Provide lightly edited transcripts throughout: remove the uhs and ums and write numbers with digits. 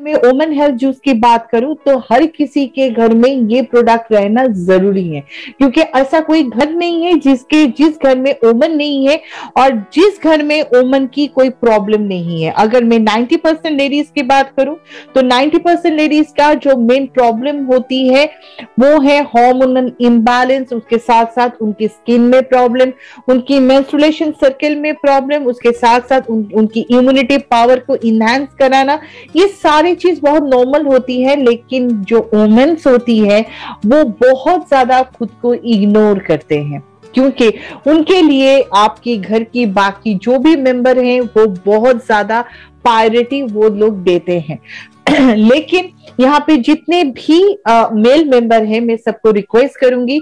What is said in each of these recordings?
मैं ओमन health juice की बात करूं तो हर किसी के घर में ये प्रोडक्ट रहना जरूरी है, क्योंकि ऐसा कोई घर नहीं है जिस घर में ओमन नहीं है और जिस घर में ओमन की कोई प्रॉब्लम नहीं है। अगर मैं 90% लेडीज की बात करूं तो 90% लेडीज का जो मेन प्रॉब्लम होती है वो है हार्मोनल इम्बैलेंस, उसके साथ साथ उनकी स्किन में प्रॉब्लम, उनकी मेंस्ट्रुएशन सर्कल में प्रॉब्लम, उसके साथ साथ उनकी इम्यूनिटी पावर को इनहैंस कराना। ये सारी चीज बहुत नॉर्मल होती है, लेकिन जो वुमेन्स होती है वो बहुत ज्यादा खुद को इग्नोर करते हैं, क्योंकि उनके लिए आपके घर की बाकी जो भी मेंबर हैं वो बहुत ज्यादा प्रायोरिटी वो लोग देते हैं। लेकिन यहाँ पे जितने भी मेल मेंबर हैं, मैं सबको रिक्वेस्ट करूंगी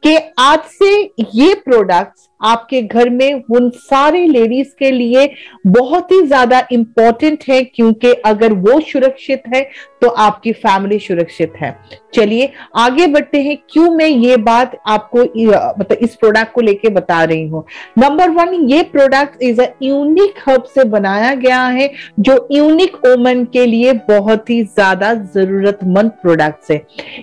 कि आज से ये प्रोडक्ट्स आपके घर में उन सारी लेडीज के लिए बहुत ही ज्यादा इंपॉर्टेंट है, क्योंकि अगर वो सुरक्षित है तो आपकी फैमिली सुरक्षित है। चलिए आगे बढ़ते हैं, क्यों मैं ये बात आपको मतलब इस प्रोडक्ट को लेके बता रही हूँ। नंबर 1, ये product is a unique herb से बनाया गया है, जो यूनिक वुमन के लिए बहुत ही ज्यादा जरूरतमंद प्रोडक्ट्स है।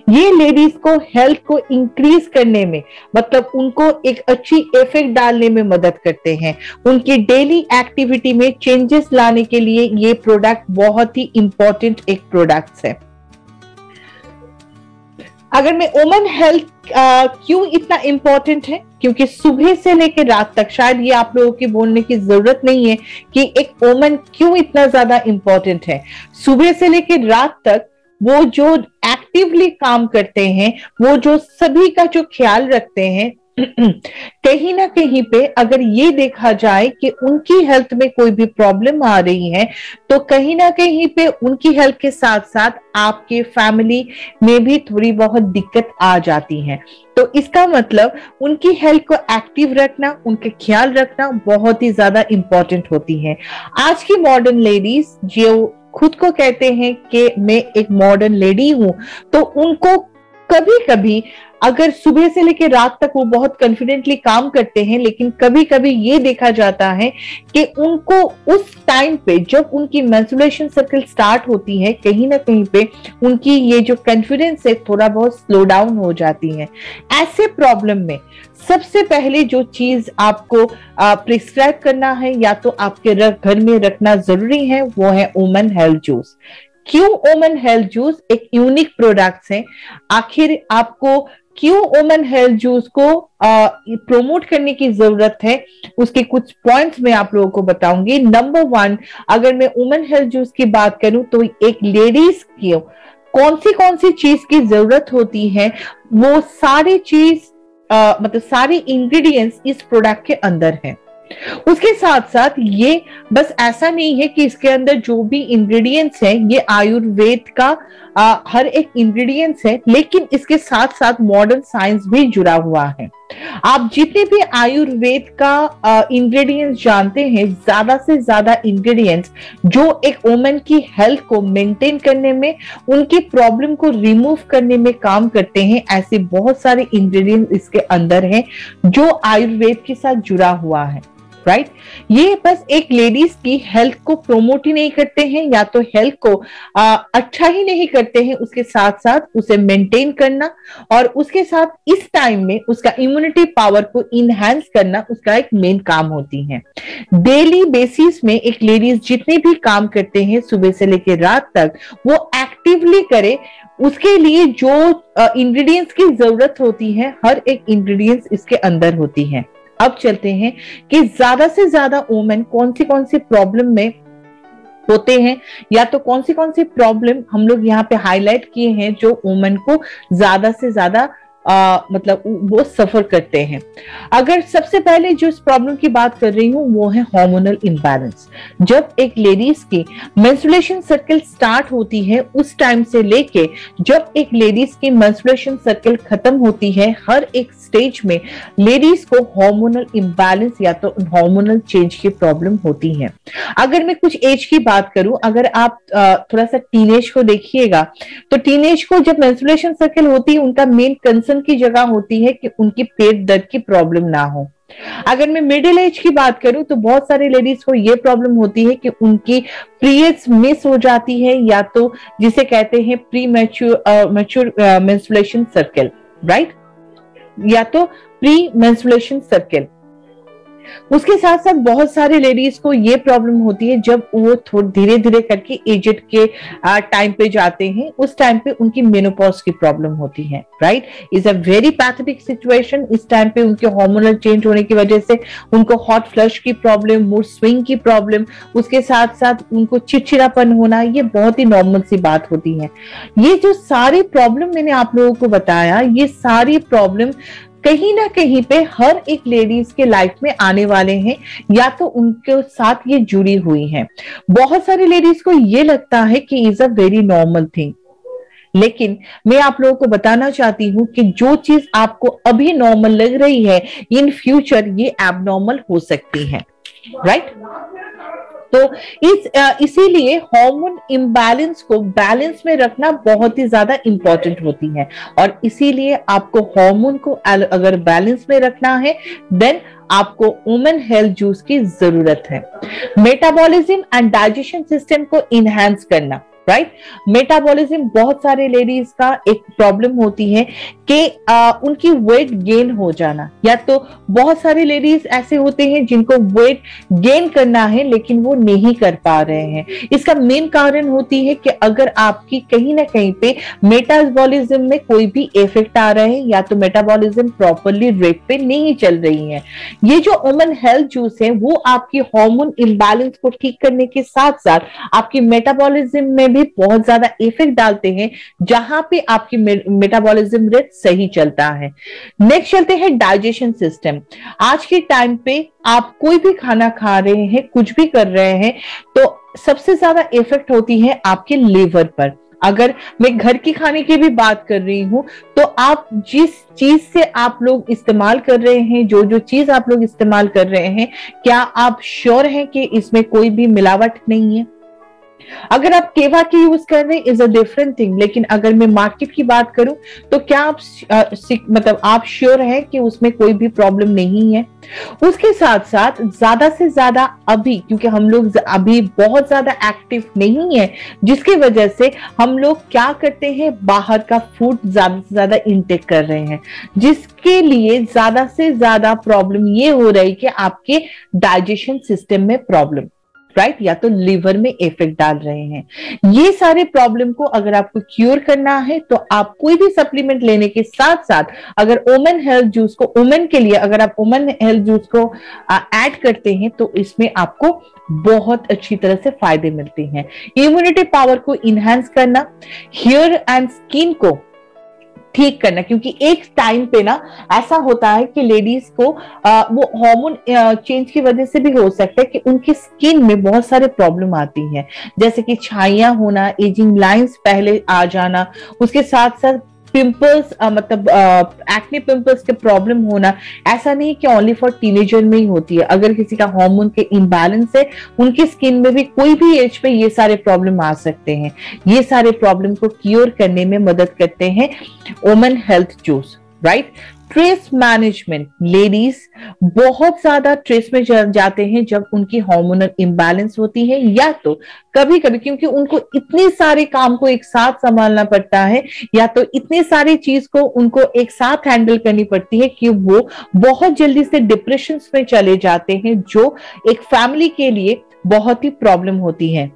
ये लेडीज को हेल्थ को इंक्रीज करने में, मतलब उनको एक अच्छी इफेक्ट डालने में मदद करते हैं, उनकी डेली एक्टिविटी में चेंजेस लाने के लिए ये प्रोडक्ट बहुत ही इंपॉर्टेंट एक प्रोडक्ट है। अगर मैं वुमन हेल्थ क्यों इतना इंपॉर्टेंट है, क्योंकि सुबह से लेकर रात तक, शायद ये आप लोगों की बोलने की जरूरत नहीं है कि एक वुमन क्यों इतना ज्यादा इंपॉर्टेंट है। सुबह से लेकर रात तक वो जो एक्टिवली काम करते हैं, वो जो सभी का जो ख्याल रखते हैं, कहीं ना कहीं पे अगर ये देखा जाए कि उनकी हेल्थ में कोई भी प्रॉब्लम आ रही है तो कहीं ना कहीं पे उनकी हेल्थ के साथ साथ आपके फैमिली में भी थोड़ी बहुत दिक्कत आ जाती है। तो इसका मतलब उनकी हेल्थ को एक्टिव रखना, उनके ख्याल रखना बहुत ही ज्यादा इंपॉर्टेंट होती है। आज की मॉडर्न लेडीज जो खुद को कहते हैं कि मैं एक मॉडर्न लेडी हूं, तो उनको कभी कभी अगर सुबह से लेकर रात तक वो बहुत कॉन्फिडेंटली काम करते हैं, लेकिन कभी कभी ये देखा जाता है कि उनको उस टाइम पे जब उनकी मेंस्ट्रुएशन साइकिल स्टार्ट होती है, कहीं ना कहीं पे उनकी ये जो कॉन्फिडेंस है थोड़ा बहुत स्लो डाउन हो जाती है। ऐसे प्रॉब्लम में सबसे पहले जो चीज आपको प्रिस्क्राइब करना है या तो आपके घर में रखना जरूरी है, वो है वुमन हेल्थ जूस। क्यों वुमन हेल्थ जूस एक यूनिक प्रोडक्ट है, आखिर आपको क्यों वुमन हेल्थ जूस को प्रमोट करने की जरूरत है, उसके कुछ पॉइंट्स मैं आप लोगों को बताऊंगी। नंबर 1, अगर मैं वुमन हेल्थ जूस की बात करूं तो एक लेडीज की कौन सी चीज की जरूरत होती है, वो सारी चीज मतलब सारी इंग्रेडिएंट्स इस प्रोडक्ट के अंदर है। उसके साथ साथ ये बस ऐसा नहीं है कि इसके अंदर जो भी इंग्रेडिएंट्स हैं ये आयुर्वेद का हर एक इंग्रेडिएंट्स है, लेकिन इसके साथ साथ मॉडर्न साइंस भी जुड़ा हुआ है। आप जितने भी आयुर्वेद का इंग्रेडिएंट्स जानते हैं, ज्यादा से ज्यादा इंग्रेडिएंट्स जो एक वुमन की हेल्थ को मेंटेन करने में, उनकी प्रॉब्लम को रिमूव करने में काम करते हैं, ऐसे बहुत सारे इंग्रेडिएंट्स इसके अंदर हैं जो आयुर्वेद के साथ जुड़ा हुआ है। राइट, ये बस एक लेडीज की हेल्थ को प्रमोट ही नहीं करते हैं या तो हेल्थ को अच्छा ही नहीं करते हैं, उसके साथ साथ उसे मेंटेन करना और उसके साथ इस टाइम में उसका इम्यूनिटी पावर को इनहैंस करना उसका एक मेन काम होती है। डेली बेसिस में एक लेडीज जितने भी काम करते हैं सुबह से लेकर रात तक, वो एक्टिवली करे, उसके लिए जो इंग्रेडिएंट्स की जरूरत होती है हर एक इंग्रेडिएंट्स इसके अंदर होती है। अब चलते हैं कि ज्यादा से ज्यादा वुमेन कौन सी प्रॉब्लम में होते हैं, या तो कौन सी प्रॉब्लम हम लोग यहाँ पे हाईलाइट किए हैं जो वुमेन को ज्यादा से ज्यादा मतलब वो सफर करते हैं। अगर सबसे पहले जो इस प्रॉब्लम की बात कर रही हूँ वो है हार्मोनल इम्बैलेंस। जब एक लेडीज की मेंस्ट्रुएशन साइकिल स्टार्ट होती है उस टाइम से लेके जब एक लेडीज की मेंस्ट्रुएशन साइकिल खत्म होती है, हर एक स्टेज में लेडीज को हार्मोनल इम्बैलेंस या तो हार्मोनल चेंज की प्रॉब्लम होती है। अगर मैं कुछ एज की बात करूं, अगर आप थोड़ा सा टीनेज को देखिएगा तो टीनेज को जब मेंस्ट्रुएशन साइकिल होती है उनका मेन कंसर्न की जगह होती है कि उनकी पेट दर्द की प्रॉब्लम ना हो। अगर मैं मिडिल एज की बात करूं तो बहुत सारे लेडीज को ये प्रॉब्लम होती है कि उनकी पीरियड्स मिस हो जाती है, या तो जिसे कहते हैं pre mature menstruation circle, right, या तो प्री मेंस्ट्रुएशन सर्कल। उसके साथ साथ बहुत सारे लेडीज को ये प्रॉब्लम होती है जब वो थोड़ा धीरे धीरे करके एजेड के टाइम पे जाते हैं, उस टाइम पे उनकी मेनोपॉज की प्रॉब्लम होती है, right. Is a very pathetic situation. इस टाइम पे उनके हार्मोनल चेंज होने की वजह से उनको हॉट फ्लश की प्रॉब्लम, मूड स्विंग की प्रॉब्लम, उसके साथ साथ उनको चिड़चिड़ापन होना, ये बहुत ही नॉर्मल सी बात होती है। ये जो सारी प्रॉब्लम मैंने आप लोगों को बताया, ये सारी प्रॉब्लम कहीं ना कहीं पे हर एक लेडीज के लाइफ में आने वाले हैं, या तो उनके साथ ये जुड़ी हुई हैं। बहुत सारी लेडीज को ये लगता है कि is a very normal thing, लेकिन मैं आप लोगों को बताना चाहती हूं कि जो चीज आपको अभी नॉर्मल लग रही है, इन फ्यूचर ये एबनॉर्मल हो सकती है, राइट। तो इसीलिए हार्मोन इम्बैलेंस को बैलेंस में रखना बहुत ही ज्यादा इंपॉर्टेंट होती है, और इसीलिए आपको हार्मोन को अगर बैलेंस में रखना है, देन आपको वुमेन हेल्थ जूस की जरूरत है। मेटाबॉलिज्म एंड डाइजेशन सिस्टम को इनहेंस करना, राइट। मेटाबॉलिज्म बहुत सारे लेडीज का एक प्रॉब्लम होती है कि उनकी वेट गेन हो जाना, या तो बहुत सारे लेडीज ऐसे होते हैं जिनको वेट गेन करना है लेकिन वो नहीं कर पा रहे हैं। इसका मेन कारण होती है कि अगर आपकी कहीं ना कहीं पे मेटाबॉलिज्म में कोई भी इफेक्ट आ रहा है, या तो मेटाबॉलिज्म प्रॉपरली रेट पे नहीं चल रही है। ये जो वुमेन हेल्थ जूस है वो आपकी हार्मोन इम्बैलेंस को ठीक करने के साथ साथ आपकी मेटाबॉलिज्म में भी बहुत ज्यादा इफेक्ट डालते हैं, जहां पे आपकी मेटाबॉलिज्म रेट सही चलता है। नेक्स्ट चलते हैं डाइजेशन सिस्टम। आज के टाइम पे आप कोई भी खाना खा रहे हैं, कुछ भी कर रहे हैं, तो सबसे ज्यादा इफेक्ट होती है आपके लीवर पर। अगर मैं घर की खाने की भी बात कर रही हूं, तो आप जिस चीज से आप लोग इस्तेमाल कर रहे हैं, जो जो चीज आप लोग इस्तेमाल कर रहे हैं, क्या आप श्योर हैं कि इसमें कोई भी मिलावट नहीं है? अगर आप केवा की यूज कर रहे हैं इज अ डिफरेंट थिंग, लेकिन अगर मैं मार्केट की बात करूं तो क्या आप मतलब आप श्योर हैं कि उसमें कोई भी प्रॉब्लम नहीं है? उसके साथ साथ ज्यादा से ज्यादा अभी, क्योंकि हम लोग अभी बहुत ज्यादा एक्टिव नहीं है, जिसकी वजह से हम लोग क्या करते हैं, बाहर का फूड ज्यादा से ज्यादा इंटेक कर रहे हैं, जिसके लिए ज्यादा से ज्यादा प्रॉब्लम ये हो रही है कि आपके डाइजेशन सिस्टम में प्रॉब्लम, राइट, या तो लिवर में इफेक्ट डाल रहे हैं। ये सारे प्रॉब्लम को अगर आपको क्योर करना है तो आप कोई भी सप्लीमेंट लेने के साथ साथ अगर वुमेन हेल्थ जूस को, वुमेन के लिए अगर आप वुमेन हेल्थ जूस को ऐड करते हैं तो इसमें आपको बहुत अच्छी तरह से फायदे मिलते हैं। इम्यूनिटी पावर को इनहेंस करना, हेयर एंड स्किन को ठीक करना, क्योंकि एक टाइम पे ना ऐसा होता है कि लेडीज को वो हार्मोन चेंज की वजह से भी हो सकता है कि उनकी स्किन में बहुत सारे प्रॉब्लम आती हैं, जैसे कि छाइयां होना, एजिंग लाइंस पहले आ जाना, उसके साथ साथ पिंपल्स, मतलब एक्ने पिंपल्स के प्रॉब्लम होना। ऐसा नहीं कि ओनली फॉर टीनेजर में ही होती है, अगर किसी का हार्मोन के इम्बैलेंस है उनकी स्किन में भी कोई भी एज पे ये सारे प्रॉब्लम आ सकते हैं। ये सारे प्रॉब्लम को क्योर करने में मदद करते हैं women health juice, right. Stress management, ladies बहुत ज्यादा स्ट्रेस में जाते हैं जब उनकी हार्मोनल इम्बैलेंस होती है, या तो कभी कभी क्योंकि उनको इतने सारे काम को एक साथ संभालना पड़ता है, या तो इतनी सारी चीज को उनको एक साथ हैंडल करनी पड़ती है कि वो बहुत जल्दी से डिप्रेशन में चले जाते हैं, जो एक फैमिली के लिए बहुत ही प्रॉब्लम होती है,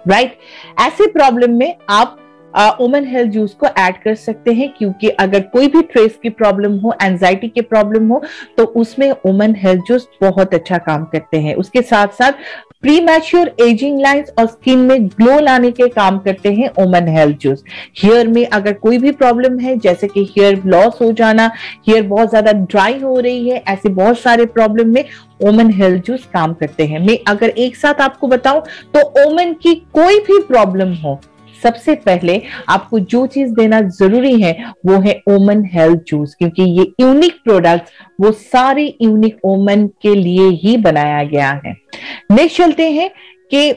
राइट। ऐसे प्रॉब्लम में आप वुमेन हेल्थ जूस को ऐड कर सकते हैं, क्योंकि अगर कोई भी स्ट्रेस की प्रॉब्लम हो, एंजाइटी की प्रॉब्लम हो, तो उसमें वुमेन हेल्थ जूस बहुत अच्छा काम करते हैं। उसके साथ साथ प्री मैच्योर एजिंग लाइंस और स्किन में ग्लो लाने के काम करते हैं वुमेन हेल्थ जूस। हेयर में अगर कोई भी प्रॉब्लम है, जैसे कि हेयर लॉस हो जाना, हेयर बहुत ज्यादा ड्राई हो रही है, ऐसे बहुत सारे प्रॉब्लम में वुमेन हेल्थ जूस काम करते हैं। मैं अगर एक साथ आपको बताऊं तो वुमेन की कोई भी प्रॉब्लम हो, सबसे पहले आपको जो चीज देना जरूरी है वो है वुमेन हेल्थ जूस, क्योंकि ये यूनिक प्रोडक्ट वो सारे यूनिक वुमेन के लिए ही बनाया गया है। नेक्स्ट चलते हैं कि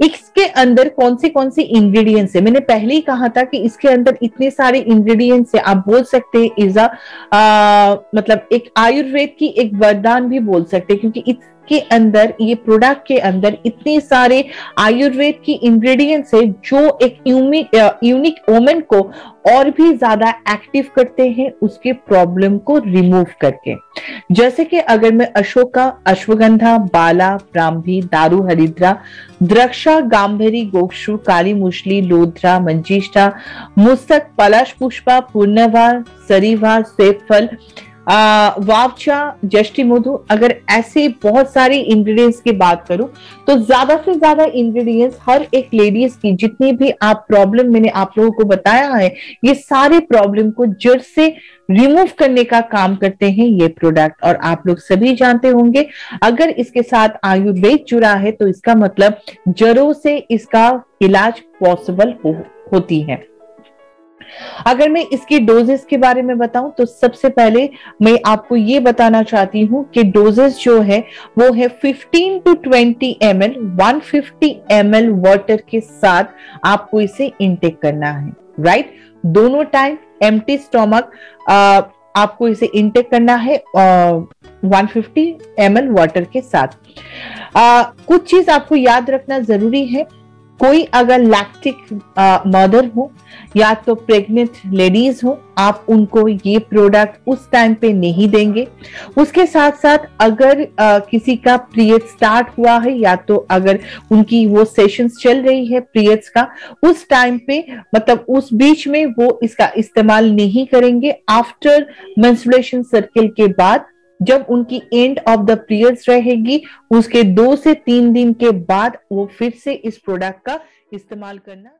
इसके अंदर कौन सी इंग्रेडिएंट्स है। मैंने पहले ही कहा था कि इसके अंदर इतने सारे इंग्रेडिएंट्स है, आप बोल सकते हैं इज मतलब एक आयुर्वेद की एक वरदान भी बोल सकते हैं, क्योंकि के अंदर, ये प्रोडक्ट के अंदर इतने सारे आयुर्वेद की इंग्रेडिएंट्स है जो एक यूनिक वुमन को और भी ज्यादा एक्टिव करते हैं उसके प्रॉब्लम को रिमूव करके। जैसे कि अगर मैं अशोका, अश्वगंधा, बाला, ब्राह्मी, दारू हरिद्रा, द्रक्षा, गांभीरी, गोक्षु, काली मुशली, लोद्रा, मंजिष्ठा, मुस्तक, पलाश पुष्पा, पूर्णवा, सरीवा, सेफल, वावचा, जष्टि मधु, अगर ऐसे बहुत सारे इंग्रेडिएंट्स की बात करूं तो ज्यादा से ज्यादा इंग्रेडिएंट्स हर एक लेडीज की जितनी भी आप प्रॉब्लम मैंने आप लोगों को बताया है, ये सारे प्रॉब्लम को जड़ से रिमूव करने का काम करते हैं ये प्रोडक्ट। और आप लोग सभी जानते होंगे अगर इसके साथ आयुर्वेद जुड़ा है तो इसका मतलब जड़ों से इसका इलाज पॉसिबल होती है। अगर मैं इसकी डोजेस के बारे में बताऊं तो सबसे पहले मैं आपको ये बताना चाहती हूं कि डोजेस जो है वो है 15 to 20 ml 150 ml वाटर के साथ आपको इसे इनटेक करना है, राइट। दोनों टाइम एम्प्टी स्टोमक आपको इसे इनटेक करना है 150 ml वाटर के साथ। कुछ चीज आपको याद रखना जरूरी है, कोई अगर लैक्टिक मदर हो या तो प्रेग्नेंट लेडीज हो, आप उनको ये प्रोडक्ट उस टाइम पे नहीं देंगे। उसके साथ साथ अगर किसी का पीरियड स्टार्ट हुआ है या तो अगर उनकी वो सेशंस चल रही है पीरियड्स का, उस टाइम पे मतलब उस बीच में वो इसका इस्तेमाल नहीं करेंगे। आफ्टर मेंस्ट्रुएशन सर्किल के बाद जब उनकी एंड ऑफ द पीरियड्स रहेगी उसके 2 से 3 दिन के बाद वो फिर से इस प्रोडक्ट का इस्तेमाल करना